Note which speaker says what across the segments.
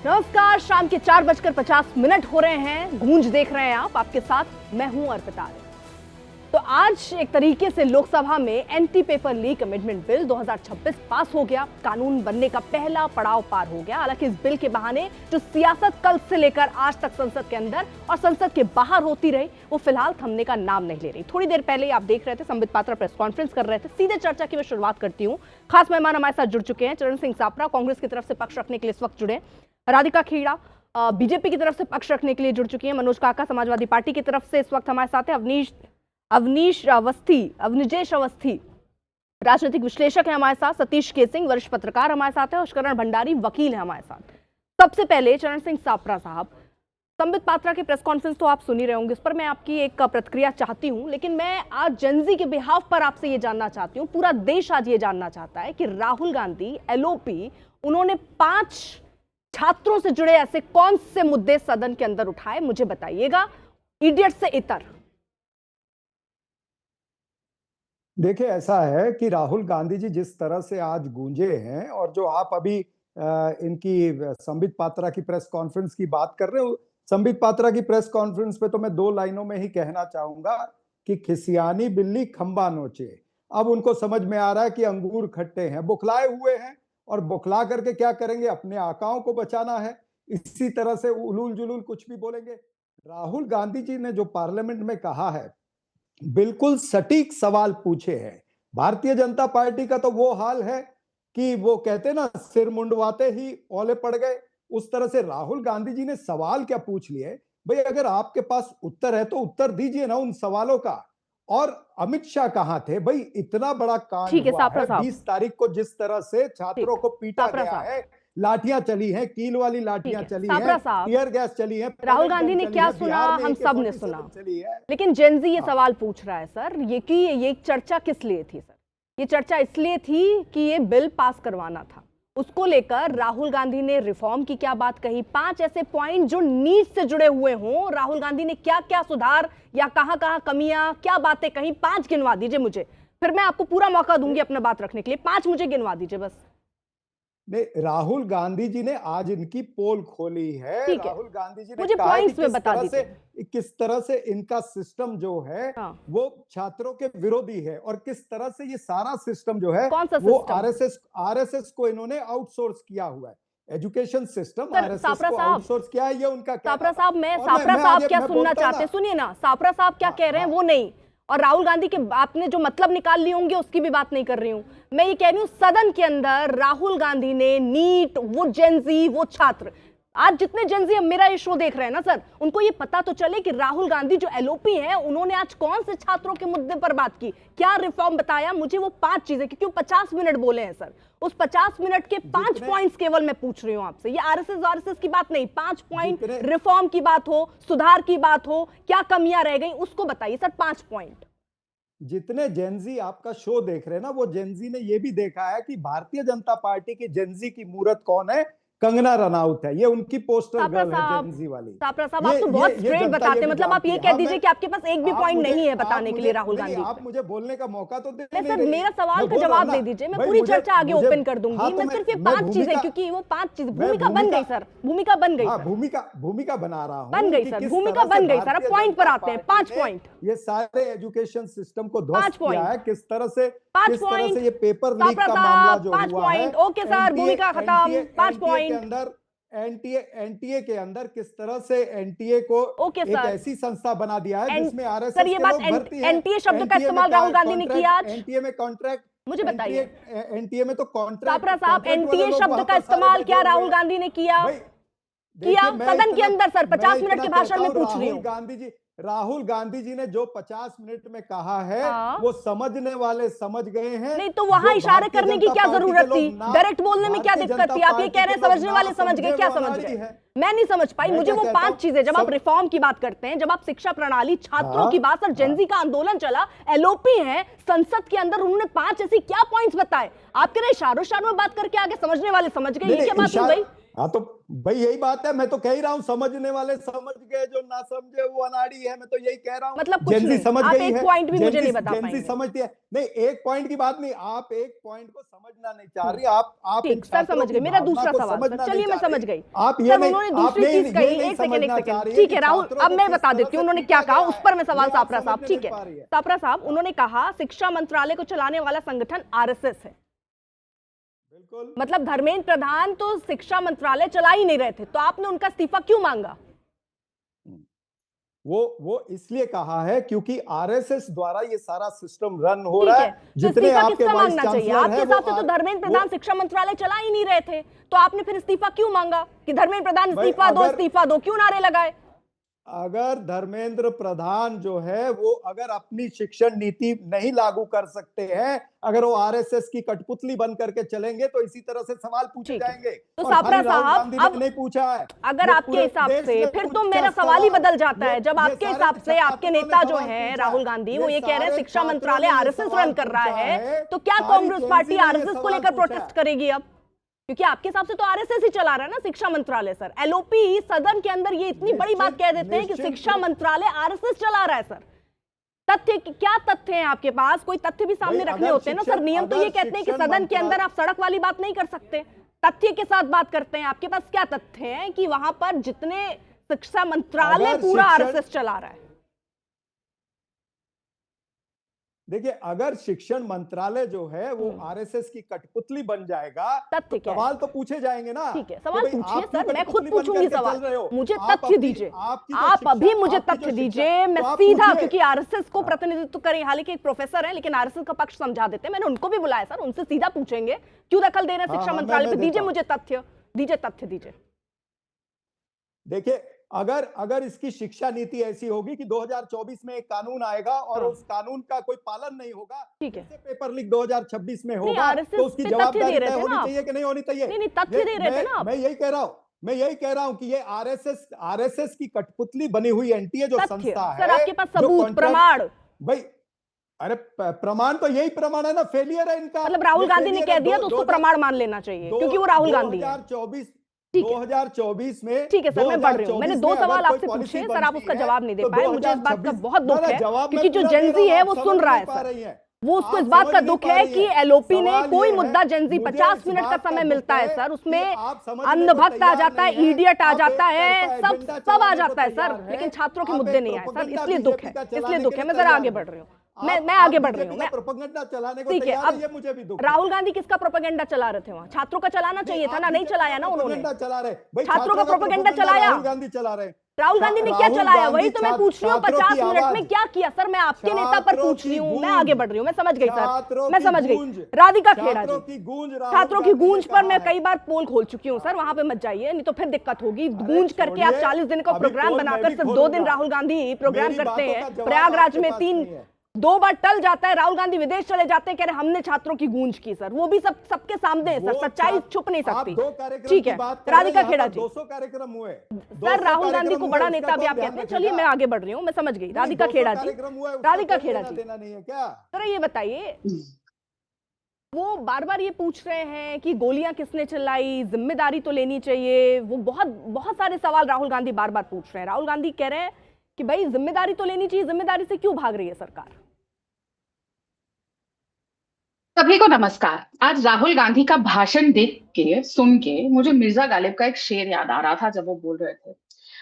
Speaker 1: नमस्कार, शाम के 4:50 हो रहे हैं। गूंज देख रहे हैं आप, आपके साथ मैं हूं अर्पिता। तो आज एक तरीके से लोकसभा में anti paper leak amendment bill 2026 पास हो गया। कानून बनने का पहला पड़ाव पार हो गया। हालांकि इस बिल के बहाने जो सियासत कल से लेकर आज तक संसद के अंदर और संसद के बाहर होती रही, वो फिलहाल थमने का नाम नहीं ले रही। थोड़ी देर पहले आप देख रहे थे संबित पात्रा प्रेस कॉन्फ्रेंस कर रहे थे। सीधे चर्चा की मैं शुरुआत करती हूँ। खास मेहमान हमारे साथ जुड़ चुके हैं। चरण सिंह सापरा कांग्रेस की तरफ से पक्ष रखने के लिए इस वक्त जुड़े। राधिका खेड़ा बीजेपी की तरफ से पक्ष रखने के लिए जुड़ चुकी है। मनोज काका समाजवादी पार्टी की तरफ से इस वक्त हमारे साथ है। अवनिजेश अवस्थी राजनीतिक विश्लेषक है हमारे साथ। सतीश के सिंह वरिष्ठ पत्रकार हमारे साथ है। और शरण भंडारी वकील है हमारे साथ। सबसे पहले चरण सिंह सापरा साहब, संबित पात्रा की प्रेस कॉन्फ्रेंस तो आप सुन ही रहे होंगे, इस पर मैं आपकी एक प्रतिक्रिया चाहती हूं। लेकिन मैं आज जेनजी के बिहाफ पर आपसे ये जानना चाहती हूं, पूरा देश आज ये जानना चाहता है कि राहुल गांधी एलओपी, उन्होंने 5 छात्रों से जुड़े ऐसे कौन से मुद्दे सदन के अंदर उठाए, मुझे बताइएगा। इडियट से इतर।
Speaker 2: देखिए, ऐसा है कि राहुल गांधी जी जिस तरह से आज गूंजे हैं, और जो आप अभी इनकी संबित पात्रा की प्रेस कॉन्फ्रेंस की बात कर रहे हो, संबित पात्रा की प्रेस कॉन्फ्रेंस पे तो मैं 2 लाइनों में ही कहना चाहूंगा कि खिसियानी बिल्ली खंबा नोचे। अब उनको समझ में आ रहा है कि अंगूर खट्टे हैं, बुखलाए हुए हैं, और बुखला करके क्या करेंगे, अपने आकाओं को बचाना है। इसी तरह से उलूल जुलूल कुछ भी बोलेंगे। राहुल गांधी जी ने जो पार्लियामेंट में कहा है, बिल्कुल सटीक सवाल पूछे हैं। भारतीय जनता पार्टी का तो वो हाल है कि वो कहते ना, सिर मुंडवाते ही ओले पड़ गए। उस तरह से राहुल गांधी जी ने सवाल क्या पूछ लिए। भाई, अगर आपके पास उत्तर है तो उत्तर दीजिए ना उन सवालों का। और अमित शाह कहां थे? भाई, इतना बड़ा कांड हुआ है 20 तारीख को, जिस तरह से छात्रों को पीटा गया है, लाठियां चली हैं, कील वाली लाठियां चली हैं, टीयर गैस चली है।
Speaker 1: राहुल गांधी ने क्या सुना, हम सब ने सुना। लेकिन जेनजी ये सवाल पूछ रहा है सर, ये चर्चा किस लिए थी सर? ये चर्चा इसलिए थी कि ये बिल पास करवाना था। उसको लेकर राहुल गांधी ने रिफॉर्म की क्या बात कही, 5 ऐसे पॉइंट जो नीट से जुड़े हुए हों, राहुल गांधी ने क्या क्या सुधार या कहां कमियां, क्या बातें कही, 5 गिनवा दीजिए मुझे। फिर मैं आपको पूरा मौका दूंगी अपना बात रखने के लिए। 5 मुझे गिनवा दीजिए बस।
Speaker 2: नहीं, राहुल गांधी जी ने आज इनकी पोल खोली है। राहुल गांधी जी ने
Speaker 1: मुझे
Speaker 2: कहा
Speaker 1: कि
Speaker 2: किस तरह से इनका सिस्टम जो है वो छात्रों के विरोधी है, और किस तरह से ये सारा सिस्टम जो है वो आरएसएस को इन्होंने आउटसोर्स किया हुआ है। एजुकेशन सिस्टम आरएसएस को आउटसोर्स किया है, ये उनका क्या?
Speaker 1: सापरा साहब क्या सुनना चाहते हैं? सुनिए ना, सापरा साहब क्या कह रहे हैं वो नहीं, और राहुल गांधी के आपने जो मतलब निकाल लिए होंगे उसकी भी बात नहीं कर रही हूं। मैं ये कह रही हूं, सदन के अंदर राहुल गांधी ने नीट, वो जेनजी, वो छात्र, आज जितने जेनजी मेरा ये शो देख रहे हैं ना सर, उनको ये पता तो चले कि राहुल गांधी जो एलओपी है, उन्होंने आज कौन से छात्रों के मुद्दे पर बात की, क्या रिफॉर्म बताया। मुझे वो 5 चीजें, क्योंकि वो 50 मिनट बोले हैं सर, उस 50 मिनट के 5 पॉइंट्स केवल मैं पूछ रही हूं आपसे। ये आरएसएस की बात नहीं, 5 पॉइंट रिफॉर्म की बात हो, सुधार की बात हो, क्या कमियां रह गई उसको बताइए सर, 5 पॉइंट।
Speaker 2: जितने जेनजी आपका शो देख रहे हैं ना, वो जेनजी ने ये भी देखा है कि भारतीय जनता पार्टी की जेनजी की मूरत कौन है। कंगना रनौत है, ये उनकी पोस्टर गर्ल है जेनजी वाली।
Speaker 1: सापरा साहब, आप तो बहुत स्ट्रेट बताते हैं, मतलब आप ये कह दीजिए कि आपके पास एक भी पॉइंट नहीं है बताने के लिए राहुल गांधी।
Speaker 2: आप मुझे बोलने का मौका तो दे।
Speaker 1: सर, मेरा सवाल का जवाब दे दीजिए, मैं पूरी चर्चा आगे ओपन कर दूंगी। मैं सिर्फ ये 5 चीजें, क्योंकि वो 5 चीजें भूमिका बन गई सर, भूमिका बन गई,
Speaker 2: भूमिका बना रहा हूं,
Speaker 1: बन गई सर, भूमिका बन गई सर। अब पॉइंट पर आते हैं, 5 पॉइंट।
Speaker 2: ये सारे एजुकेशन सिस्टम को ध्वस्त किया है, किस तरह से
Speaker 1: ये
Speaker 2: पेपर लीक का मामला जो हुआ है।
Speaker 1: ओके सर, भूमिका खत्म। 5 पॉइंट
Speaker 2: अंदर एनटीए के अंदर किस तरह से एनटीए को एक ऐसी संस्था बना दिया है जिसमें आरएसएस
Speaker 1: सर, ये बात एनटीए शब्द का इस्तेमाल राहुल गांधी ने किया आज।
Speaker 2: एनटीए में कॉन्ट्रैक्ट,
Speaker 1: मुझे बताइए
Speaker 2: एनटीए में तो कॉन्ट्रैक्ट।
Speaker 1: सापरा साहब, एनटीए शब्द का इस्तेमाल क्या राहुल गांधी ने किया सदन के अंदर सर? 50 मिनट के भाषण में पूछ रही हूँ।
Speaker 2: राहुल गांधी जी ने जो 50 मिनट में कहा है, वो समझने वाले समझ गए हैं।
Speaker 1: नहीं तो वहां इशारे करने की क्या जरूरत थी? डायरेक्ट बोलने में क्या दिक्कत थी? आप ये कह रहे हैं समझने वाले समझ गए, क्या समझ गए? मैं नहीं समझ पाई। मुझे वो 5 चीजें, जब आप रिफॉर्म की बात करते हैं, जब आप शिक्षा प्रणाली, छात्रों की बात, सर जेनजी का आंदोलन चला, एलओपी है संसद के अंदर, उन्होंने 5 ऐसी क्या पॉइंट्स बताए? आपके रहे इशारों में बात करके आगे समझने वाले समझ गए, ये क्या बात हो गई?
Speaker 2: हाँ तो भाई यही बात है, मैं तो कह ही रहा हूँ, समझने वाले समझ गए, जो ना समझे वो अनाड़ी है। मैं तो यही कह रहा हूँ,
Speaker 1: मतलब कुछ नहीं, आप एक पॉइंट भी मुझे नहीं बता पाएंगे।
Speaker 2: समझती है नहीं, एक पॉइंट की बात नहीं, आप एक पॉइंट को समझ समझना नहीं चाह रही। आप इन
Speaker 1: ठीक सर,
Speaker 2: छात्रों
Speaker 1: समझ
Speaker 2: की
Speaker 1: गई। मेरा
Speaker 2: भावना
Speaker 1: दूसरा
Speaker 2: को
Speaker 1: सवाल सर,
Speaker 2: समझना
Speaker 1: चलिए
Speaker 2: नहीं
Speaker 1: मैं
Speaker 2: चाह
Speaker 1: समझ
Speaker 2: रही।
Speaker 1: गई
Speaker 2: आप ये
Speaker 1: सर।
Speaker 2: नहीं,
Speaker 1: उन्होंने दूसरी
Speaker 2: आपने
Speaker 1: चीज
Speaker 2: ये
Speaker 1: कही,
Speaker 2: नहीं
Speaker 1: एक सेकंड
Speaker 2: समझना चाह रही है
Speaker 1: ठीक
Speaker 2: कि
Speaker 1: है राहुल,
Speaker 2: छात्रों
Speaker 1: अब
Speaker 2: को
Speaker 1: मैं
Speaker 2: किस
Speaker 1: बता
Speaker 2: तरह
Speaker 1: देती
Speaker 2: से
Speaker 1: हूँ उन्होंने
Speaker 2: पीटा
Speaker 1: क्या कहा,
Speaker 2: गया
Speaker 1: उस
Speaker 2: है,
Speaker 1: पर मैं सवाल
Speaker 2: ये आप
Speaker 1: सापरा साहब,
Speaker 2: समझने
Speaker 1: ठीक
Speaker 2: नहीं
Speaker 1: है
Speaker 2: पा रही है।
Speaker 1: सापरा साहब, उन्होंने कहा शिक्षा मंत्रालय को चलाने वाला संगठन आरएसएस है।
Speaker 2: बिल्कुल।
Speaker 1: मतलब धर्मेंद्र प्रधान तो शिक्षा मंत्रालय चला ही नहीं रहे थे, तो आपने उनका इस्तीफा क्यों मांगा?
Speaker 2: वो इसलिए कहा है क्योंकि आरएसएस द्वारा ये सारा सिस्टम रन हो
Speaker 1: ठीक
Speaker 2: रहा
Speaker 1: है,
Speaker 2: है।
Speaker 1: तो
Speaker 2: जितने
Speaker 1: इस्तीफा
Speaker 2: आपके
Speaker 1: किसका
Speaker 2: वाइस
Speaker 1: मांगना चाहिए?
Speaker 2: चांसलर
Speaker 1: आपके
Speaker 2: हैं
Speaker 1: हिसाब से तो धर्मेंद्र प्रधान शिक्षा मंत्रालय चला ही नहीं रहे थे, तो आपने फिर इस्तीफा क्यों मांगा कि धर्मेंद्र प्रधान
Speaker 2: भाई
Speaker 1: इस्तीफा दो, क्यों नारे लगाए?
Speaker 2: अगर धर्मेंद्र प्रधान जो है वो अगर अपनी शिक्षण नीति नहीं लागू कर सकते हैं, अगर वो आरएसएस की कठपुतली बन करके चलेंगे तो इसी तरह से सवाल पूछे
Speaker 1: ठीक है,
Speaker 2: जाएंगे।
Speaker 1: तो
Speaker 2: और
Speaker 1: सापरा
Speaker 2: खाली राहुल
Speaker 1: साहब,
Speaker 2: गांधी ने
Speaker 1: अब
Speaker 2: नहीं पूछा है,
Speaker 1: अगर
Speaker 2: ये
Speaker 1: आपके
Speaker 2: पूरे
Speaker 1: हिसाब
Speaker 2: देश
Speaker 1: से
Speaker 2: ने
Speaker 1: फिर तो
Speaker 2: पूछा
Speaker 1: मेरा सवाल ही
Speaker 2: सवाल।
Speaker 1: बदल जाता है, जब
Speaker 2: ये
Speaker 1: आपके
Speaker 2: सारे
Speaker 1: हिसाब से आपके
Speaker 2: छात्रों ने
Speaker 1: नेता जो
Speaker 2: सवाल
Speaker 1: हैं
Speaker 2: पूछा है।
Speaker 1: राहुल गांधी, वो
Speaker 2: ये
Speaker 1: ये कह रहे हैं
Speaker 2: सारे
Speaker 1: शिक्षा
Speaker 2: छात्रों
Speaker 1: मंत्रालय
Speaker 2: ने ये
Speaker 1: आरएसएस
Speaker 2: सवाल
Speaker 1: रन कर रहा
Speaker 2: पूछा
Speaker 1: है, तो क्या
Speaker 2: सारी
Speaker 1: कांग्रेस
Speaker 2: जेन
Speaker 1: पार्टी
Speaker 2: ज़ी ने ये
Speaker 1: आरएसएस को
Speaker 2: सवाल
Speaker 1: लेकर
Speaker 2: पूछा
Speaker 1: प्रोटेस्ट
Speaker 2: है।
Speaker 1: करेगी अब? क्योंकि आपके हिसाब से तो आरएसएस ही चला रहा है ना शिक्षा मंत्रालय सर। एलओपी सदन के अंदर ये इतनी बड़ी बात कह देते हैं कि
Speaker 2: निश्चित
Speaker 1: शिक्षा
Speaker 2: रूप-
Speaker 1: मंत्रालय आरएसएस चला रहा है सर। तथ्य क्या तथ्य हैं आपके पास? कोई तथ्य भी सामने
Speaker 2: भाई,
Speaker 1: रखने
Speaker 2: अगर
Speaker 1: होते हैं ना सर। नियम तो ये
Speaker 2: अगर
Speaker 1: कहते हैं कि
Speaker 2: शिक्षण
Speaker 1: सदन के अंदर
Speaker 2: मंत्रालय-
Speaker 1: आप सड़क वाली बात नहीं कर सकते, तथ्य के साथ बात करते हैं। आपके पास क्या तथ्य हैं कि वहां पर जितने शिक्षा मंत्रालय
Speaker 2: अगर
Speaker 1: पूरा
Speaker 2: शिक्षण-
Speaker 1: आरएसएस चला रहा है?
Speaker 2: देखिए, अगर शिक्षण मंत्रालय जो है वो आरएसएस की कठपुतली बन जाएगा तो
Speaker 1: तथ्य क्या है?
Speaker 2: सवाल तो पूछे जाएंगे ना।
Speaker 1: ठीक है,
Speaker 2: तो
Speaker 1: सवाल
Speaker 2: भाई
Speaker 1: पूछिए
Speaker 2: आप क्यों
Speaker 1: सर, मैं खुद
Speaker 2: कठपुतली बन
Speaker 1: पूछूंगी
Speaker 2: करके
Speaker 1: सवाल।
Speaker 2: चल रहे हो?
Speaker 1: मुझे
Speaker 2: आप
Speaker 1: तथ्य
Speaker 2: अपनी-
Speaker 1: दीजिए,
Speaker 2: आपकी जो
Speaker 1: आप
Speaker 2: शिक्षा-
Speaker 1: अभी मुझे
Speaker 2: आपकी जो
Speaker 1: तथ्य
Speaker 2: शिक्षा-
Speaker 1: दीजिए, मैं
Speaker 2: तो आप
Speaker 1: सीधा,
Speaker 2: पूछिए।
Speaker 1: क्योंकि आरएसएस को प्रतिनिधित्व करें, हालांकि एक प्रोफेसर है लेकिन आरएसएस का पक्ष समझा देते हैं, मैंने उनको भी बुलाया सर, उनसे सीधा पूछेंगे क्यों दखल दे रहे हैं
Speaker 2: हाँ,
Speaker 1: शिक्षा
Speaker 2: हाँ,
Speaker 1: मंत्रालय
Speaker 2: मैं
Speaker 1: पे। दीजिए
Speaker 2: देता
Speaker 1: मुझे तथ्य, दीजिए तथ्य दीजिए।
Speaker 2: देखिए, अगर इसकी शिक्षा नीति ऐसी होगी कि 2024 में एक कानून आएगा और
Speaker 1: हाँ।
Speaker 2: उस कानून का कोई पालन नहीं होगा,
Speaker 1: ठीक है।
Speaker 2: जैसे पेपर लीक 2026 में
Speaker 1: नहीं,
Speaker 2: होगा,
Speaker 1: आरएसएस
Speaker 2: तो उसकी
Speaker 1: पे तथ्य
Speaker 2: जवाबदारी
Speaker 1: दे रहे
Speaker 2: तय
Speaker 1: थे
Speaker 2: होनी
Speaker 1: ना आप।
Speaker 2: चाहिए कि नहीं होनी चाहिए?
Speaker 1: नहीं, तथ्य दे रहे थे ना आप।
Speaker 2: मैं यही कह रहा हूं कि ये आरएसएस की कठपुतली बनी हुई एनटीए जो
Speaker 1: तथ्य
Speaker 2: संस्था
Speaker 1: सर,
Speaker 2: है,
Speaker 1: आपके पास
Speaker 2: जो
Speaker 1: सबूत,
Speaker 2: कॉन्ट्रैक्ट-
Speaker 1: प्रमाण?
Speaker 2: भाई अरे प्रमाण तो यही प्रमाण है ना, फेलियर है इनका।
Speaker 1: मतलब राहुल
Speaker 2: ये
Speaker 1: गांधी ने
Speaker 2: failure
Speaker 1: कह
Speaker 2: है।
Speaker 1: दिया तो उसको प्रमाण मान लेना चाहिए, क्योंकि वो राहुल गांधी है।
Speaker 2: 2024 में
Speaker 1: ठीक है सर, मैं बढ़ रही हूँ। मैंने 2
Speaker 2: में
Speaker 1: सवाल
Speaker 2: अगर कोई
Speaker 1: आपसे
Speaker 2: पॉलिसी
Speaker 1: पूछे सर, आप
Speaker 2: बनती
Speaker 1: उसका
Speaker 2: है,
Speaker 1: जवाब नहीं दे
Speaker 2: तो
Speaker 1: पाए। मुझे इस बात का
Speaker 2: 2026
Speaker 1: बहुत दुख है,
Speaker 2: जवाब मैं
Speaker 1: क्योंकि जो
Speaker 2: पूरा दे
Speaker 1: जेनजी
Speaker 2: रहा
Speaker 1: है
Speaker 2: हूं,
Speaker 1: वो
Speaker 2: आप
Speaker 1: सुन
Speaker 2: समझ
Speaker 1: रहा
Speaker 2: नहीं
Speaker 1: है
Speaker 2: पा
Speaker 1: सर।
Speaker 2: रही हैं।
Speaker 1: वो उसको
Speaker 2: आप
Speaker 1: इस बात
Speaker 2: समझ
Speaker 1: का
Speaker 2: नहीं
Speaker 1: दुख
Speaker 2: पा
Speaker 1: है
Speaker 2: रही
Speaker 1: कि
Speaker 2: हैं।
Speaker 1: एलओपी ने
Speaker 2: सवाल
Speaker 1: कोई
Speaker 2: ये है,
Speaker 1: मुद्दा जेनजी
Speaker 2: मुझे
Speaker 1: 50
Speaker 2: इस
Speaker 1: मिनट का
Speaker 2: बात का
Speaker 1: समय
Speaker 2: दुख
Speaker 1: मिलता है
Speaker 2: है
Speaker 1: सर,
Speaker 2: कि
Speaker 1: उसमें
Speaker 2: आप समझने को
Speaker 1: अंधभक्त आ
Speaker 2: तैयार
Speaker 1: जाता है,
Speaker 2: नहीं हैं।
Speaker 1: इडियट आ
Speaker 2: आप
Speaker 1: जाता
Speaker 2: एक
Speaker 1: है,
Speaker 2: तरफा
Speaker 1: सब
Speaker 2: एजेंडा
Speaker 1: सब आ
Speaker 2: चलाने को
Speaker 1: जाता है
Speaker 2: तैयार
Speaker 1: सर,
Speaker 2: हैं।
Speaker 1: लेकिन छात्रों के
Speaker 2: आप
Speaker 1: मुद्दे
Speaker 2: एक
Speaker 1: नहीं आए सर,
Speaker 2: प्रोपेगेंडा
Speaker 1: इसलिए दुख
Speaker 2: बीजेपी
Speaker 1: है,
Speaker 2: का
Speaker 1: इसलिए
Speaker 2: चलाने
Speaker 1: दुख
Speaker 2: के
Speaker 1: है।
Speaker 2: लिए
Speaker 1: मैं जरा
Speaker 2: तैयार
Speaker 1: आगे
Speaker 2: हैं।
Speaker 1: बढ़ रही हूँ,
Speaker 2: आप
Speaker 1: मैं आगे बढ़ रही
Speaker 2: बीजेपी
Speaker 1: हूँ।
Speaker 2: का
Speaker 1: मैं
Speaker 2: प्रोपेगेंडा चलाने को
Speaker 1: ठीक है,
Speaker 2: तैयार है,
Speaker 1: अब
Speaker 2: ये मुझे भी दुख है।
Speaker 1: राहुल गांधी किसका प्रोपेगेंडा चला रहे थे वहां? छात्रों का चलाना चाहिए था ना, नहीं चलाया ना उन्होंने।
Speaker 2: चला रहे भाई,
Speaker 1: छात्रों का प्रोपेगेंडा चलाया।
Speaker 2: राहुल गांधी चला रहे।
Speaker 1: राहुल गांधी ने क्या चलाया? वही तो मैं पूछ रही हूँ, 50 मिनट में क्या किया सर? मैं आपके नेता पर पूछ रही हूँ, मैं आगे बढ़ रही हूँ, मैं समझ गई सर, मैं समझ गई। राधिका खेड़ा जी, छात्रों की गूंज पर मैं कई बार पोल खोल चुकी हूँ सर, वहां पे मत जाइए, नहीं तो फिर दिक्कत होगी। गूंज करके आप 40 दिन का प्रोग्राम बनाकर सिर्फ 2 दिन राहुल गांधी प्रोग्राम करते हैं प्रयागराज में, 2 बार टल जाता है, राहुल गांधी विदेश चले जाते हैं, कह रहे हमने छात्रों की गूंज की सर, वो भी सबके सामने है सर, सच्चाई छुप नहीं सकती। ठीक है, राधिका खेड़ा जी,
Speaker 2: 200 कार्यक्रम हुए
Speaker 1: सर राहुल गांधी को बड़ा नेता भी आप कहते हैं, चलिए मैं आगे बढ़ रही हूँ, मैं समझ गई। राधिका खेड़ा जी, राधिका खेड़ा जी, सर ये बताइए, वो बार बार ये पूछ रहे हैं कि गोलियां किसने चलाई, जिम्मेदारी तो लेनी चाहिए, वो बहुत बहुत सारे सवाल राहुल गांधी बार बार पूछ रहे हैं। राहुल गांधी कह रहे हैं कि भाई जिम्मेदारी तो लेनी चाहिए, जिम्मेदारी से क्यों भाग रही है सरकार?
Speaker 3: सभी को नमस्कार। आज राहुल गांधी का भाषण देख के सुन के मुझे मिर्जा गालिब का एक शेर याद आ रहा था जब वो बोल रहे थे,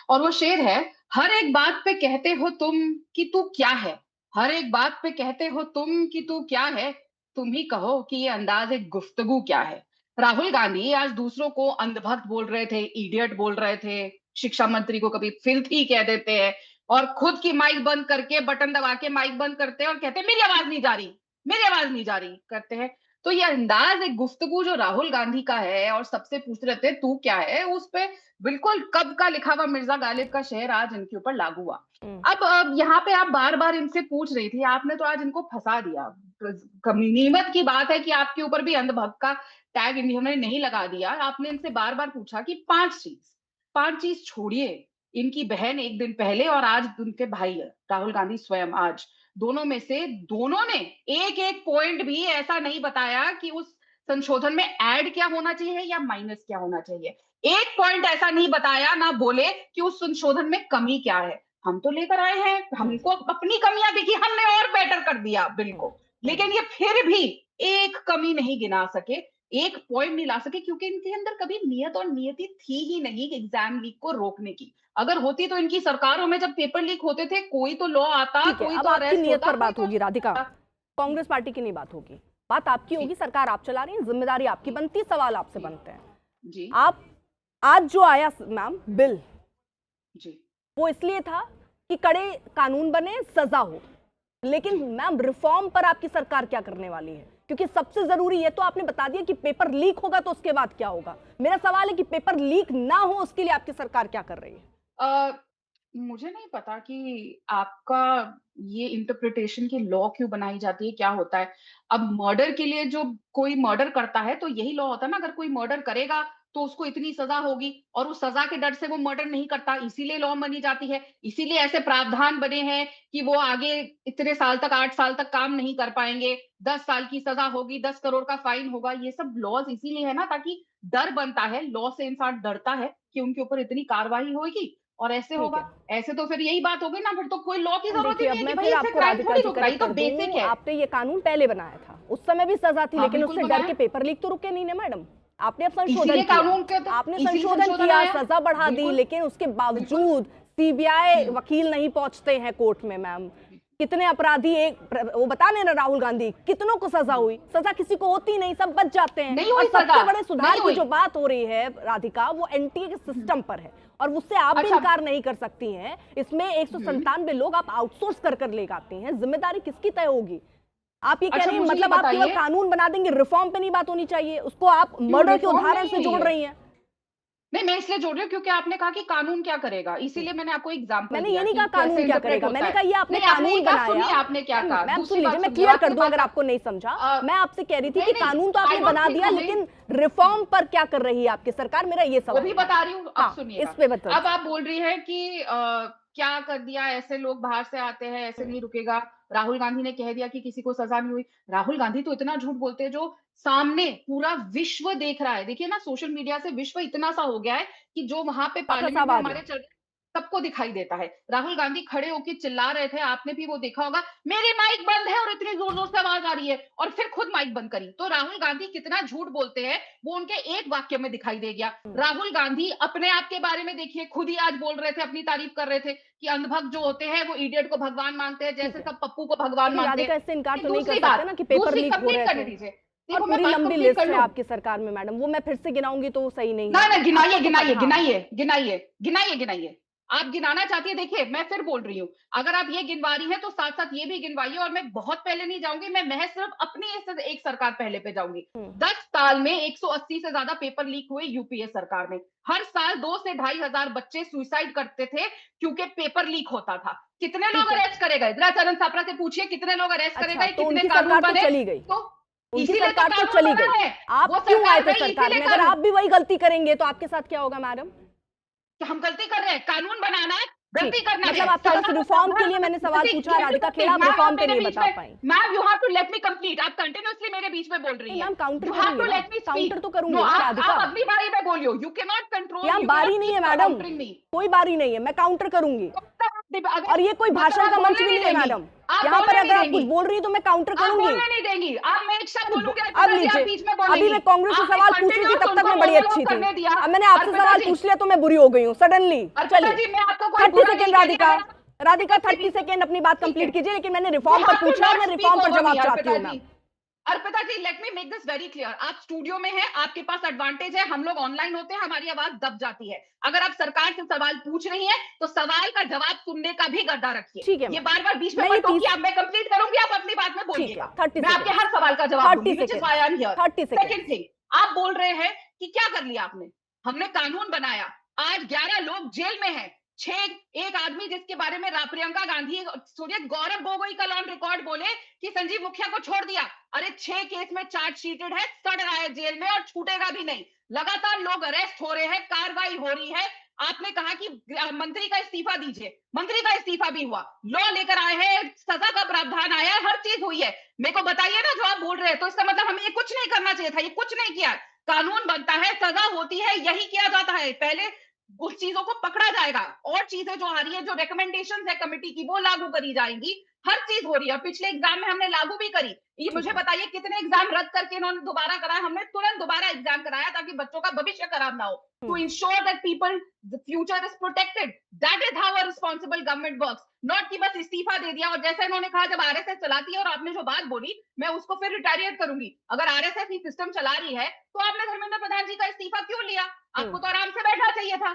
Speaker 3: और वो शेर है, हर एक बात पे कहते हो तुम कि तू क्या है, हर एक बात पे कहते हो तुम कि तू क्या है, तुम ही कहो कि ये अंदाज एक गुफ्तगू क्या है। राहुल गांधी आज दूसरों को अंधभक्त बोल रहे थे, इडियट बोल रहे थे, शिक्षा मंत्री को कभी फिल्थी कह देते हैं, और खुद की माइक बंद करके बटन दबा के माइक बंद करते हैं और कहते हैं मेरी आवाज नहीं जा रही, मेरी आवाज नहीं जा रही करते हैं। तो ये अंदाज एक गुफ्तगू जो राहुल गांधी का है और सबसे पूछ रहे थे तू क्या है, उस पे बिल्कुल कब का लिखा हुआ मिर्जा गालिब का शेर आज इनके ऊपर लागू हुआ। अब यहाँ पे आप बार बार इनसे पूछ रही थी, आपने तो आज इनको फंसा दिया। गनीमत की बात है कि आपके ऊपर भी अंधभक्त का टैग इन्होंने नहीं लगा दिया। आपने इनसे बार बार पूछा कि 5 चीज छोड़िए, इनकी बहन एक दिन पहले और आज उनके भाई राहुल गांधी स्वयं आज, दोनों में से दोनों ने एक एक पॉइंट भी ऐसा नहीं बताया कि उस संशोधन में ऐड क्या होना चाहिए या माइनस क्या होना चाहिए। एक पॉइंट ऐसा नहीं बताया, ना बोले कि उस संशोधन में कमी क्या है। हम तो लेकर आए हैं, हमको अपनी कमियां दिखी, हमने और बेटर कर दिया बिल को, लेकिन ये फिर भी एक कमी नहीं गिना सके एक पॉइंट नहीं ला सके क्योंकि इनके अंदर कभी नियत और नियति थी ही नहीं एग्जाम लीक को रोकने की। अगर होती तो इनकी सरकारों में जब पेपर लीक होते थे कोई तो लॉ आता,
Speaker 1: ठीक है,
Speaker 3: कोई
Speaker 1: अब
Speaker 3: तो
Speaker 1: आपकी
Speaker 3: अरेस्ट
Speaker 1: नियत
Speaker 3: होता,
Speaker 1: पर बात
Speaker 3: कोई
Speaker 1: होगी राधिका,
Speaker 3: तो
Speaker 1: कांग्रेस पार्टी की नहीं बात होगी, बात आपकी होगी। सरकार आप चला रही हैं, जिम्मेदारी आपकी बनती है, सवाल आपसे बनते हैं।
Speaker 3: जी
Speaker 1: आप आज जो आया मैम बिल,
Speaker 3: जी
Speaker 1: वो इसलिए था कि कड़े कानून बने, सजा हो, लेकिन मैम रिफॉर्म पर आपकी सरकार क्या करने वाली है? क्योंकि सबसे जरूरी है, तो आपने बता दिया कि पेपर लीक होगा तो उसके बाद क्या होगा। मेरा सवाल है कि पेपर लीक ना हो उसके लिए आपकी सरकार क्या कर रही है?
Speaker 3: मुझे नहीं पता कि आपका ये इंटरप्रिटेशन की लॉ क्यों बनाई जाती है, क्या होता है? अब मर्डर के लिए जो कोई मर्डर करता है तो यही लॉ होता है ना, अगर कोई मर्डर करेगा तो उसको इतनी सजा होगी और उस सजा के डर से वो मर्डर नहीं करता, इसीलिए लॉ बनी जाती है। इसीलिए ऐसे प्रावधान बने हैं कि वो आगे इतने साल तक, 8 साल तक काम नहीं कर पाएँगे, 10 साल की सजा होगी, 10 करोड़ का फाइन होगा। ये सब लॉज़ इसीलिए है ना, ताकि डर बनता है, लॉ से इंसान डरता है कि उनके ऊपर इतनी कार्रवाई होगी और ऐसे
Speaker 1: ठीक
Speaker 3: होगा।
Speaker 1: है,
Speaker 3: ऐसे तो फिर यही बात हो गई ना, फिर तो कोई लॉ की जरूरत ही
Speaker 1: देखिए
Speaker 3: नहीं
Speaker 1: अब
Speaker 3: है कि
Speaker 1: मैं
Speaker 3: भाई
Speaker 1: फिर
Speaker 3: इससे
Speaker 1: आपको
Speaker 3: क्राइम
Speaker 1: राधिका
Speaker 3: थोड़ी
Speaker 1: जी
Speaker 3: रुक रहा है,
Speaker 1: करेक्ट
Speaker 3: ये तो
Speaker 1: कर
Speaker 3: बेसिक
Speaker 1: दूं।
Speaker 3: है।
Speaker 1: आपने ये कानून पहले बनाया था, उस समय भी सजा थी,
Speaker 3: हाँ,
Speaker 1: लेकिन
Speaker 3: बिल्कुल
Speaker 1: उससे डर के
Speaker 3: बनाया।
Speaker 1: पेपर लीक तो रुके नहीं ना मैडम। आपने अब संशोधन
Speaker 3: इसीलिए
Speaker 1: किया,
Speaker 3: कानून के तो
Speaker 1: आपने
Speaker 3: इसीलिए
Speaker 1: संशोधन
Speaker 3: संशोधन
Speaker 1: किया,
Speaker 3: आया।
Speaker 1: सजा बढ़ा दी,
Speaker 3: बिल्कुल,
Speaker 1: लेकिन उसके
Speaker 3: बिल्कुल।
Speaker 1: बावजूद सीबीआई
Speaker 3: हुँ,
Speaker 1: वकील नहीं पहुंचते हैं कोर्ट में मैम। कितने अपराधी, वो बता रहे ना राहुल गांधी, कितनों को सजा
Speaker 3: हुँ।
Speaker 1: हुई? सजा किसी को होती नहीं, सब बच जाते हैं।
Speaker 3: नहीं
Speaker 1: और
Speaker 3: हुई
Speaker 1: सबसे
Speaker 3: सजा,
Speaker 1: बड़े सुधार
Speaker 3: नहीं
Speaker 1: की
Speaker 3: हुई।
Speaker 1: जो बात हो रही है राधिका, वो एनटीए के सिस्टम पर है, और उससे आप भी
Speaker 3: अच्छा
Speaker 1: इनकार नहीं कर सकती हैं। इसमें
Speaker 3: हुँ।
Speaker 1: 197 लोग आप आउटसोर्स कर कर ले आती हैं, जिम्मेदारी किसकी तय होगी? आप ये कह
Speaker 3: अच्छा
Speaker 1: रही हैं,
Speaker 3: मुझे ये
Speaker 1: मतलब आप केवल
Speaker 3: बताइए,
Speaker 1: कानून बना देंगे, रिफॉर्म पे नहीं बात होनी चाहिए? उसको आप
Speaker 3: क्यों
Speaker 1: मर्डर के
Speaker 3: रिफॉर्म
Speaker 1: उदाहरण
Speaker 3: नहीं
Speaker 1: से
Speaker 3: है
Speaker 1: जोड़
Speaker 3: ये?
Speaker 1: रही हैं।
Speaker 3: नहीं, मैं इसलिए जोड़ रही हूँ क्योंकि आपने कहा कि कानून क्या करेगा, इसीलिए मैंने आपको एग्जांपल
Speaker 1: मैंने ये
Speaker 3: दिया
Speaker 1: नहीं
Speaker 3: कि
Speaker 1: कहा
Speaker 3: कैसे
Speaker 1: कानून क्या
Speaker 3: इंटरप्रेट
Speaker 1: करेगा,
Speaker 3: होता
Speaker 1: मैंने
Speaker 3: है।
Speaker 1: कहा ये आपने
Speaker 3: नहीं, आपने ये
Speaker 1: कानून
Speaker 3: कहा,
Speaker 1: बनाया।
Speaker 3: सुनिए आपने क्या कहा।
Speaker 1: मैम सुन
Speaker 3: दूसरी
Speaker 1: लीजिए,
Speaker 3: बात
Speaker 1: मैं
Speaker 3: सुनिए,
Speaker 1: क्लियर
Speaker 3: बात
Speaker 1: कर
Speaker 3: सिर्फ
Speaker 1: दूं
Speaker 3: बात
Speaker 1: अगर आपको नहीं समझा। मैं आपसे कह रही थी कि
Speaker 3: नहीं, नहीं,
Speaker 1: कानून तो
Speaker 3: आई
Speaker 1: आपने
Speaker 3: डोंट
Speaker 1: बना
Speaker 3: थिंक
Speaker 1: दिया,
Speaker 3: हमें
Speaker 1: लेकिन रिफॉर्म पर क्या कर रही है आपकी सरकार, मेरा ये
Speaker 3: वो
Speaker 1: सवाल
Speaker 3: भी
Speaker 1: था।
Speaker 3: बता रही हूँ, अब
Speaker 1: हाँ, इस
Speaker 3: सुनिएगा।
Speaker 1: पे बता
Speaker 3: अब
Speaker 1: दीजिए।
Speaker 3: आप बोल रही हैं कि क्या कर दिया, ऐसे लोग बाहर से आते हैं, ऐसे नहीं रुकेगा। राहुल गांधी ने कह दिया कि किसी को सजा नहीं हुई। राहुल गांधी तो इतना झूठ बोलते हैं जो सामने पूरा विश्व देख रहा है। देखिए ना, सोशल मीडिया से विश्व इतना सा हो गया है कि जो वहां पे
Speaker 1: आपका
Speaker 3: पार्लियामेंट
Speaker 1: साहब
Speaker 3: में
Speaker 1: आ
Speaker 3: हमारे
Speaker 1: गया।
Speaker 3: चल सबको दिखाई देता है। राहुल गांधी खड़े होकर चिल्ला रहे थे, आपने भी वो देखा होगा, मेरी माइक बंद है और इतनी जोर जोर से आवाज आ रही है, और फिर खुद माइक बंद करी। तो राहुल गांधी कितना झूठ बोलते हैं वो उनके एक वाक्य में दिखाई दे गया। राहुल गांधी अपने आप के बारे में देखिए, खुद ही आज बोल रहे थे, अपनी तारीफ कर रहे थे कि अंधभक्त जो होते हैं वो इडियट को भगवान मानते हैं,
Speaker 1: ठीक
Speaker 3: जैसे
Speaker 1: है,
Speaker 3: सब पप्पू को भगवान
Speaker 1: लेकिन
Speaker 3: मानते
Speaker 1: राधिका
Speaker 3: हैं।
Speaker 1: इससे इनकार तो नहीं कर
Speaker 3: दूसरी
Speaker 1: सकते
Speaker 3: बात,
Speaker 1: ना कि पेपर
Speaker 3: दूसरी
Speaker 1: लीक हो
Speaker 3: कंप्लीट
Speaker 1: रहे
Speaker 3: करने
Speaker 1: थे।
Speaker 3: दीजिए।
Speaker 1: और
Speaker 3: देखो मैं
Speaker 1: पूरी
Speaker 3: बात
Speaker 1: लंबी
Speaker 3: कंप्लीट
Speaker 1: लिस्ट
Speaker 3: कर
Speaker 1: है
Speaker 3: लूं।
Speaker 1: आपकी सरकार में मैडम, वो मैं फिर से गिनाऊंगी तो वो सही नहीं
Speaker 3: ना
Speaker 1: है।
Speaker 3: ना, गिनाइए
Speaker 1: आपको तो
Speaker 3: गिनाइए
Speaker 1: हाँ,
Speaker 3: गिनाइए गिनाइए गिनाइए गिनाइए। आप गिनाना चाहती है, देखिए मैं फिर बोल रही हूँ, अगर आप ये गिनवा रही हैं तो साथ साथ ये भी गिनवाइए, और मैं बहुत पहले नहीं जाऊंगी, मैं महज सिर्फ अपनी एक सरकार पहले पे जाऊंगी। 10 साल में 180 से ज्यादा पेपर लीक हुए यूपीए सरकार में। हर साल 2 से 2,500 बच्चे सुसाइड करते थे क्योंकि पेपर लीक होता था। कितने लोग
Speaker 1: ठीक है।
Speaker 3: अरेस्ट करेगा? इंदिरा सापरा से पूछिए, कितने लोग अरेस्ट
Speaker 1: अच्छा,
Speaker 3: करेगा,
Speaker 1: तो
Speaker 3: कितने
Speaker 1: उनकी
Speaker 3: कानून
Speaker 1: सरकार तो
Speaker 3: बने?
Speaker 1: चली गई,
Speaker 3: तो
Speaker 1: उनकी
Speaker 3: इसीलिए तो
Speaker 1: सरकार तो
Speaker 3: कानून
Speaker 1: चली
Speaker 3: बना
Speaker 1: गई।
Speaker 3: है।
Speaker 1: आप
Speaker 3: वो
Speaker 1: क्यों आए
Speaker 3: सरकार
Speaker 1: थे
Speaker 3: गई
Speaker 1: सरकार
Speaker 3: इसीलिए
Speaker 1: में? अगर
Speaker 3: कानून।
Speaker 1: आप भी वही गलती करेंगे तो आपके साथ क्या होगा मैडम?
Speaker 3: कि हम गलती कर रहे हैं, कानून बनाना है,
Speaker 1: ठीक
Speaker 3: गलती
Speaker 1: है,
Speaker 3: करना
Speaker 1: मतलब
Speaker 3: है,
Speaker 1: आपके पास
Speaker 3: सजा का
Speaker 1: रिफॉर्म के
Speaker 3: प्रावधान
Speaker 1: लिए
Speaker 3: होना
Speaker 1: मैंने
Speaker 3: है।
Speaker 1: सवाल पूछा, राधिका खेड़ा, आप
Speaker 3: मैम आप
Speaker 1: रिफॉर्म पे
Speaker 3: मेरे
Speaker 1: नहीं
Speaker 3: बीच
Speaker 1: बता
Speaker 3: में,
Speaker 1: पाई।
Speaker 3: Ma'am you have to let me complete. आप कंटिन्यूअसली मेरे बीच में बोल रही
Speaker 1: नहीं
Speaker 3: हैं।
Speaker 1: मैम, काउंटर
Speaker 3: यू हैव
Speaker 1: करूंगी
Speaker 3: टू
Speaker 1: ना,
Speaker 3: लेट मी
Speaker 1: काउंटर
Speaker 3: स्पीक।
Speaker 1: तो
Speaker 3: नो,
Speaker 1: करूंगी ना राधिका।
Speaker 3: आप अपनी बारी में बोलियो, यू कैन नॉट कंट्रोल,
Speaker 1: यहाँ
Speaker 3: यू कैन
Speaker 1: बारी
Speaker 3: नॉट
Speaker 1: नहीं है
Speaker 3: कीप
Speaker 1: मैडम,
Speaker 3: काउंटरिंग मी।
Speaker 1: कोई बारी नहीं है, मैं काउंटर करूंगी। और ये कोई
Speaker 3: मतलब
Speaker 1: भाषण
Speaker 3: आप
Speaker 1: का मंच
Speaker 3: बोलने
Speaker 1: भी
Speaker 3: नहीं
Speaker 1: नहीं है
Speaker 3: देंगी,
Speaker 1: मैडम।
Speaker 3: आप
Speaker 1: यहाँ पर
Speaker 3: बोलने
Speaker 1: अगर
Speaker 3: नहीं
Speaker 1: आप कुछ
Speaker 3: देंगी,
Speaker 1: बोल रही है तो मैं काउंटर
Speaker 3: आप
Speaker 1: करूंगी।
Speaker 3: बोलने नहीं देंगी। आप मैं एक शब्द बोलूंगी,
Speaker 1: अब
Speaker 3: अर्पिता जी आप
Speaker 1: लीजिए,
Speaker 3: बीच में
Speaker 1: अभी
Speaker 3: बोलेंगी।
Speaker 1: मैं कांग्रेस से
Speaker 3: आपने
Speaker 1: सवाल पूछ रही थी,
Speaker 3: कंटिन्यूअस
Speaker 1: तब तक
Speaker 3: उनको
Speaker 1: मैं बड़ी
Speaker 3: मोनोलॉग
Speaker 1: अच्छी थी।
Speaker 3: करने दिया।
Speaker 1: अब मैंने आपसे
Speaker 3: अर्पिता
Speaker 1: सवाल
Speaker 3: जी,
Speaker 1: पूछ लिया तो मैं बुरी हो गई हूँ सडनली।
Speaker 3: अर्पिता
Speaker 1: चलिए,
Speaker 3: जी, मैं आपको कोई
Speaker 1: 30
Speaker 3: बुरा
Speaker 1: सेकेंड
Speaker 3: नहीं कह रही,
Speaker 1: राधिका,
Speaker 3: अगर
Speaker 1: राधिका
Speaker 3: आप
Speaker 1: 30 सेकेंड अपनी बात
Speaker 3: ठीक है।
Speaker 1: कंप्लीट कीजिए, लेकिन मैंने
Speaker 3: You
Speaker 1: रिफॉर्म पर
Speaker 3: have to
Speaker 1: पूछा और
Speaker 3: not
Speaker 1: मैं
Speaker 3: speak
Speaker 1: रिफॉर्म पर
Speaker 3: over me,
Speaker 1: जवाब चाहती
Speaker 3: अर्पिता
Speaker 1: हूँ मैम।
Speaker 3: जी। Arpita ji, let me make this very clear. आप स्टूडियो में हैं, आपके पास एडवांटेज है, हम लोग ऑनलाइन होते हैं, हमारी आवाज दब जाती है। अगर आप सरकार से सवाल पूछ रही हैं तो सवाल का जवाब सुनने का भी गड्ढा रखिए।
Speaker 1: ठीक है
Speaker 3: ये
Speaker 1: मैम,
Speaker 3: बार बार बीच में
Speaker 1: मैं ये
Speaker 3: मत टोकिए।
Speaker 1: 30
Speaker 3: अब मैं कंप्लीट करूंगी, आप अपनी बात में
Speaker 1: ठीक है,
Speaker 3: बोलिएगा।
Speaker 1: 30
Speaker 3: मैं आपके
Speaker 1: सेकेंड,
Speaker 3: हर सवाल का जवाब
Speaker 1: 30
Speaker 3: दूंगी, which is
Speaker 1: second,
Speaker 3: why I am here.
Speaker 1: 30 second.
Speaker 3: Second thing, आप बोल रहे हैं कि क्या कर लिया आपने? हमने कानून बनाया, आज 11 लोग जेल में हैं। 6, एक आदमी जिसके बारे में प्रियंका गांधी, सूर्य गौरव गोगोई कल ऑन रिकॉर्ड बोले कि संजीव मुखिया को छोड़ दिया। अरे 6 केस में चार्जशीटेड है, सड़ रहा है जेल में और छूटेगा भी नहीं। लगातार लोग अरेस्ट हो रहे हैं, कार्रवाई हो रही है। आपने कहा कि मंत्री का इस्तीफा दीजिए, मंत्री का इस्तीफा भी हुआ, लॉ लेकर आए हैं, सजा का प्रावधान आया है, हर चीज हुई है। मेरे को बताइए ना, जो आप बोल रहे हैं तो इसका मतलब हमें ये कुछ नहीं करना चाहिए था, ये कुछ नहीं किया। कानून बनता है, सजा होती है, यही किया जाता है। पहले उस चीजों को पकड़ा जाएगा और चीजें जो आ रही है, जो रिकमेंडेशंस है कमेटी की, वो लागू करी जाएंगी। हर चीज हो रही है। पिछले एग्जाम में हमने लागू भी करी। ये मुझे बताइए कितने एग्जाम रद्द करके इन्होंने दोबारा कराया, हमने तुरंत दोबारा एग्जाम कराया ताकि बच्चों का भविष्य खराब ना हो, to ensure that people the future is protected. That is how a responsible government works, not कि बस इस्तीफा दे दिया। और जैसे इन्होंने कहा जब आरएसएस चलाती है, और आपने जो बात बोली मैं उसको फिर रिटायरिएट करूंगी, अगर आरएसएस ही सिस्टम चला रही है तो आपने धर्मेंद्र प्रधान जी का इस्तीफा क्यों लिया? आपको तो आराम से बैठना चाहिए था।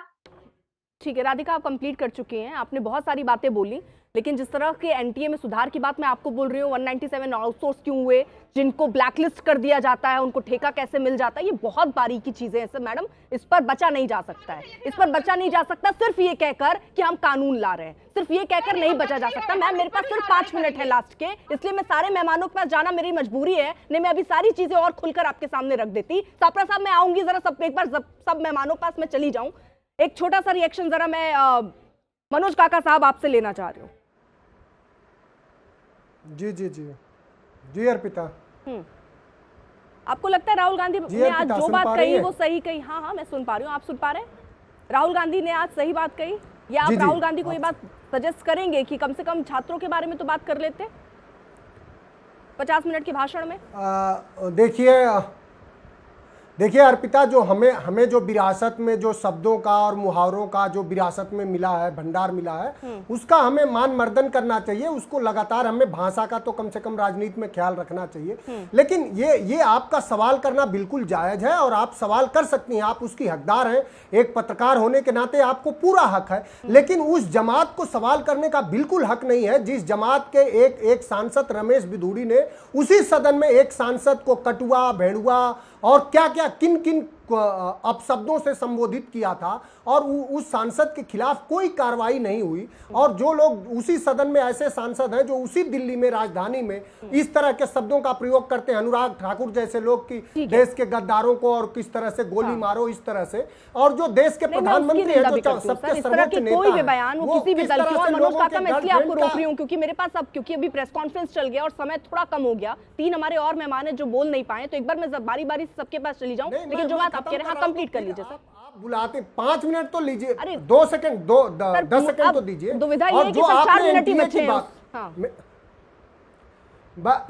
Speaker 1: ठीक है राधिका, आप कंप्लीट कर चुकी हैं, आपने बहुत सारी बातें बोली, लेकिन जिस तरह के एनटीए में सुधार की बात मैं आपको बोल रही हूँ, 197 आउटसोर्स क्यों हुए, जिनको ब्लैकलिस्ट कर दिया जाता है उनको ठेका कैसे मिल जाता है, ये बहुत बारीकी चीजें हैं सर मैडम, इस पर बचा नहीं जा सकता है, इस पर बचा नहीं जा सकता सिर्फ ये कहकर कि हम कानून ला रहे हैं, सिर्फ ये कहकर नहीं बचा जा सकता। मैम मेरे पास सिर्फ 5 मिनट है लास्ट के, इसलिए मैं सारे मेहमानों के पास जाना मेरी मजबूरी है, नहीं मैं अभी सारी चीजें और खुलकर आपके सामने रख देती। सापरा साहब मैं आऊंगी जरा सब एक बार सब मेहमानों के पास मैं चली जाऊं, एक छोटा सा रिएक्शन जरा मैं मनोज काका साहब आपसे लेना चाह रही हूँ।
Speaker 4: जी जी जी जी अर्पिता,
Speaker 1: आपको लगता है राहुल गांधी ने आज जो बात कही वो सही कही? हाँ हाँ मैं सुन पा रही हूँ, आप सुन पा रहे हैं? राहुल गांधी ने आज सही बात कही, या आप राहुल गांधी को ये बात सजेस्ट करेंगे कि कम से कम छात्रों के बारे में तो बात कर लेते 50 मिनट के भाषण में?
Speaker 4: देखिए अर्पिता, जो हमें जो विरासत में जो शब्दों का और मुहावरों का जो विरासत में मिला है, भंडार मिला है, उसका हमें मान मर्दन करना चाहिए। उसको लगातार हमें भाषा का तो कम से कम राजनीति में ख्याल रखना चाहिए। लेकिन ये आपका सवाल करना बिल्कुल जायज है और आप सवाल कर सकती हैं, आप उसकी हकदार हैं, एक पत्रकार होने के नाते आपको पूरा हक है। लेकिन उस जमात को सवाल करने का बिल्कुल हक नहीं है जिस जमात के एक सांसद रमेश बिधूड़ी ने उसी सदन में एक सांसद को कटुआ, भेड़ुआ और क्या क्या किन किन अपशब्दों से संबोधित किया था, और उस सांसद के खिलाफ कोई कार्रवाई नहीं हुई। और जो लोग उसी सदन में ऐसे सांसद हैं जो उसी दिल्ली में, राजधानी में इस तरह के शब्दों का प्रयोग करते हैं, अनुराग ठाकुर जैसे लोग की देश के गद्दारों को और किस तरह से गोली मारो इस तरह से, और जो देश के प्रधानमंत्री हैं जो सबसे सर्वोच्च नेता
Speaker 1: कोई भी बयान वो किसी भी दल की, और मनोज काका मैं इसलिए आपको रोक रही हूँ क्योंकि मेरे पास अब क्योंकि अभी प्रेस कॉन्फ्रेंस चल गया और समय थोड़ा कम हो गया, 3 हमारे और मेहमान हैं जो बोल नहीं पाए, तो एक बार मैं बारी बारी सबके पास चली जाऊँ, लेकिन जो बात आप कह रहे हैं कंप्लीट कर लीजिए सर।
Speaker 4: आप बुलाते 5 मिनट तो लीजिए, 2 सेकंड 10 सेकंड तो दीजिए।
Speaker 1: दुविधा ये है कि 4 मिनट ही बचे हैं।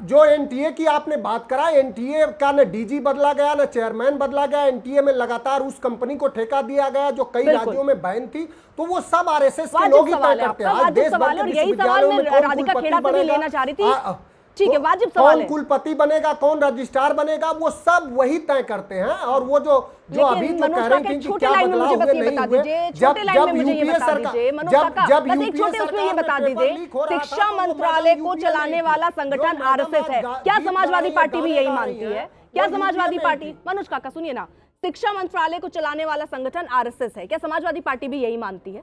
Speaker 4: जो एनटीए की आपने बात करा, एनटीए का न डीजी बदला गया न चेयरमैन बदला गया, एनटीए में लगातार उस कंपनी को ठेका दिया गया जो कई राज्यों में बैन थी, तो वो सब आरएसएस के लोग ही तय करते हैं। आज देश भर के विश्वविद्यालयों में कौन कुलपति
Speaker 1: लेना चाह रही थी, ठीक है, वाजिब सवाल है।
Speaker 4: कौन कुलपति बनेगा, कौन रजिस्ट्रार बनेगा, वो सब वही तय करते हैं। और वो जो अभी जो कह रही थी कि क्या बदलाव हुए नहीं हुए, जब यूपीए सरकार
Speaker 1: शिक्षा मंत्रालय को चलाने वाला संगठन आरएसएस है, क्या समाजवादी पार्टी भी यही मानती है? क्या समाजवादी पार्टी, मनोज काका सुनिए ना, शिक्षा मंत्रालय को चलाने वाला संगठन आरएसएस है, क्या समाजवादी पार्टी भी यही मानती है?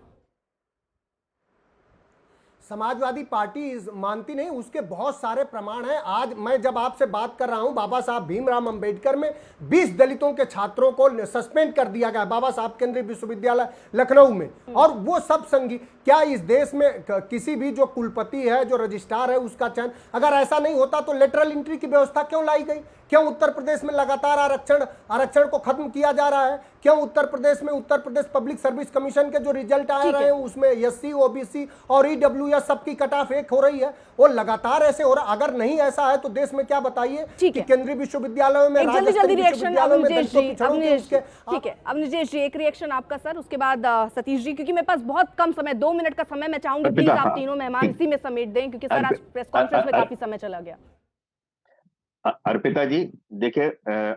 Speaker 4: समाजवादी पार्टी मानती नहीं, उसके बहुत सारे प्रमाण हैं। आज मैं जब आपसे बात कर रहा हूं, बाबा साहब भीमराव अंबेडकर में 20 दलितों के छात्रों को सस्पेंड कर दिया गया, बाबा साहब केंद्रीय विश्वविद्यालय लखनऊ में, और वो सब संगी। क्या इस देश में किसी भी जो कुलपति है, जो रजिस्ट्रार है, उसका चयन, अगर ऐसा नहीं होता तो लेटरल एंट्री की व्यवस्था क्यों लाई गई? क्यों उत्तर प्रदेश में लगातार आरक्षण को खत्म किया जा रहा है? क्यों उत्तर प्रदेश में Uttar Pradesh public service commission के जो रिजल्ट आ रहे हैं उसमें एससी, ओबीसी और ईडब्ल्यूएस सबकी कट ऑफ एक हो रही है, वो लगातार ऐसे हो रहा। अगर नहीं ऐसा है तो देश में क्या बताइए कि केंद्रीय विश्वविद्यालयों में,
Speaker 1: जल्दी रिएक्शन अवनीश जी, ठीक है अवनीश जी, एक रिएक्शन आपका सर, उसके बाद सतीश जी, क्योंकि मेरे पास बहुत कम समय, 2 मिनट का समय मैं चाहूंगी प्लीज आप तीनों मेहमान इसी में समेट दें, क्योंकि सर आज प्रेस कॉन्फ्रेंस में काफी समय चला गया।
Speaker 5: अर्पिता जी देखिए,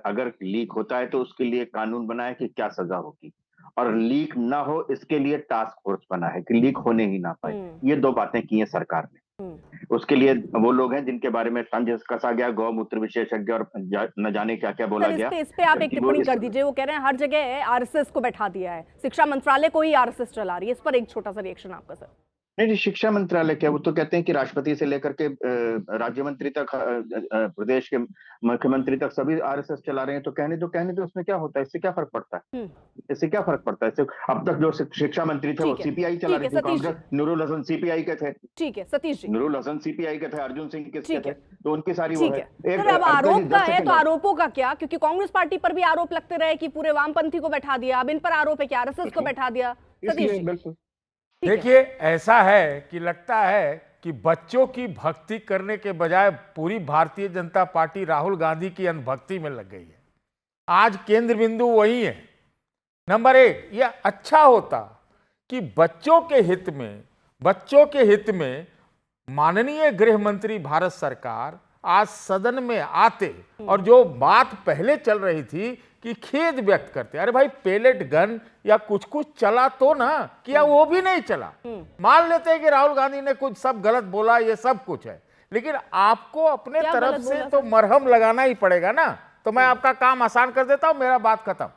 Speaker 5: अगर लीक होता है तो उसके लिए कानून बना है कि क्या सजा होगी, और लीक ना हो इसके लिए टास्क फोर्स बना है कि लीक होने ही ना पाए। ये 2 बातें की हैं सरकार ने। उसके लिए वो लोग हैं जिनके बारे में तंज कसा गया, गौमूत्र विशेषज्ञ और न जाने क्या क्या बोला गया।
Speaker 1: इस पे आप एक टिप्पणी कर दीजिए। वो कह रहे हैं हर जगह आरएसएस को बैठा दिया है, शिक्षा मंत्रालय को ही आरएसएस चला रही है, इस पर एक छोटा सा रिएक्शन आपका सर।
Speaker 5: नहीं, शिक्षा मंत्रालय क्या, वो तो कहते हैं कि राष्ट्रपति से लेकर के राज्य मंत्री तक, प्रदेश के मुख्यमंत्री तक सभी आरएसएस चला रहे हैं, तो कहने दो, उसमें क्या होता है, इससे क्या फर्क पड़ता है? इससे क्या फर्क पड़ता है? इससे अब तक जो शिक्षा मंत्री थे वो सीपीआई चला रही थी, कांग्रेस, नूरुल हसन सीपीआई के थे।
Speaker 1: ठीक है सतीश जी,
Speaker 5: नूरुल हसन सीपीआई के थे, अर्जुन सिंह किसके थे, तो उनकी सारी वो है।
Speaker 1: अब आरोप का है तो आरोपों का क्या? क्योंकि कांग्रेस पार्टी पर भी आरोप लगते रहे कि पूरे वामपंथी को बैठा दिया, अब इन पर आरोप है कि आरएसएस को बैठा दिया। सतीश जी
Speaker 5: बिल्कुल
Speaker 6: देखिए, ऐसा है कि लगता है कि बच्चों की भक्ति करने के बजाय पूरी भारतीय जनता पार्टी राहुल गांधी की अनभक्ति में लग गई है। आज केंद्र बिंदु वही है। नंबर एक, यह अच्छा होता कि बच्चों के हित में माननीय गृह मंत्री भारत सरकार आज सदन में आते और जो बात पहले चल रही थी कि खेद व्यक्त करते, अरे भाई पेलेट गन या कुछ चला तो ना, किया वो भी नहीं चला। मान लेते हैं कि राहुल गांधी ने कुछ सब गलत बोला, ये सब कुछ है, लेकिन आपको अपने तरफ से तो मरहम लगाना ही पड़ेगा ना। तो मैं आपका काम आसान कर देता हूं, मेरा बात खत्म।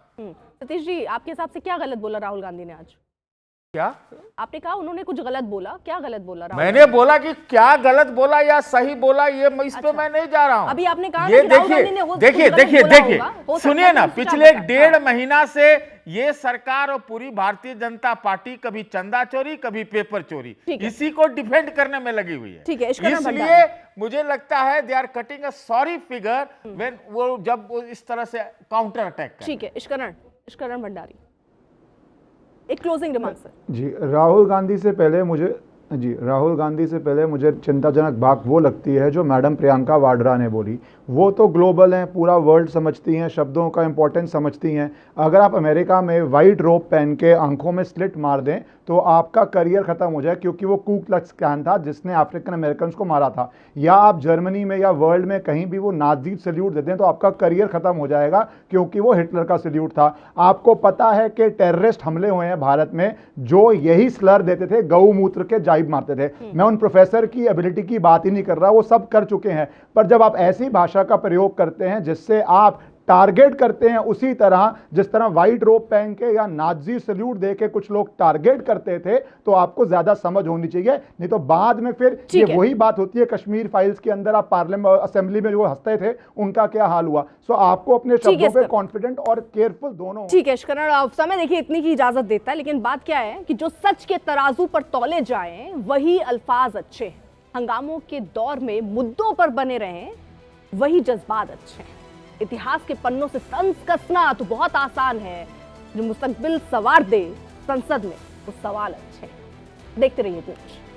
Speaker 1: सतीश जी, आपके हिसाब से क्या गलत बोला राहुल गांधी ने आज?
Speaker 6: क्या
Speaker 1: आपने कहा उन्होंने कुछ गलत बोला, क्या गलत बोला?
Speaker 6: मैंने बोला कि क्या गलत बोला या सही बोला, ये इस पे मैं नहीं जा रहा हूं।
Speaker 1: अभी आपने कहा
Speaker 6: ये देखिए सुनिए ना, पिछले 1.5 महीना से ये सरकार और पूरी भारतीय जनता पार्टी कभी चंदा चोरी कभी पेपर चोरी, इसी को डिफेंड करने में लगी हुई है।
Speaker 1: ठीक है,
Speaker 6: इसलिए मुझे लगता है they are cutting a sorry figure when वो जब वो इस तरह से काउंटर अटैक कर।
Speaker 1: ठीक है, इश्करण भंडारी, एक क्लोजिंग रिमार्क सर।
Speaker 7: जी, राहुल गांधी से पहले मुझे चिंताजनक बात वो लगती है जो मैडम प्रियंका वाड्रा ने बोली। वो तो ग्लोबल हैं, पूरा वर्ल्ड समझती हैं, शब्दों का इंपॉर्टेंस समझती हैं। अगर आप अमेरिका में वाइट रोब पहन के आंखों में स्लिट मार दें तो आपका करियर खत्म हो जाए, क्योंकि वो कू क्लक्स क्लैन था जिसने अफ्रीकन अमेरिकन को मारा था। या आप जर्मनी में या वर्ल्ड में कहीं भी वो नाजी सल्यूट देते हैं तो आपका करियर खत्म हो जाएगा, क्योंकि वो हिटलर का सल्यूट था। आपको पता है कि टेररिस्ट हमले हुए हैं भारत में जो यही स्लर देते थे, गौमूत्र के जाइब मारते थे। मैं उन प्रोफेसर की एबिलिटी की बात ही नहीं कर रहा, वो सब कर चुके हैं। पर जब आप ऐसी भाषा का प्रयोग करते हैं जिससे आप टारगेट करते हैं, उसी तरह जिस तरह व्हाइट रोब पहन के या नाजी सल्यूट दे के कुछ लोग टारगेट करते थे, तो आपको ज्यादा समझ होनी चाहिए। नहीं तो बाद में फिर ये वही बात होती है, कश्मीर फाइल्स के अंदर आप पार्लियामेंट असेंबली में जो हंसते थे उनका क्या हाल हुआ। सो आपको अपने शब्दों पे कॉन्फिडेंट और केयरफुल दोनों।
Speaker 1: ठीक है इश्करण, समय देखिए इतनी की इजाजत देता है, लेकिन बात क्या है कि जो सच के तराजू पर तौले जाएं वही अल्फाज अच्छे हैं। हंगामों के दौर में मुद्दों पर बने रहें वही जज्बात अच्छे हैं। इतिहास के पन्नों से तंज कसना तो बहुत आसान है, जो मुस्तकबिल सवार दे संसद में वो सवाल अच्छे हैं। देखते रहिए गूंज।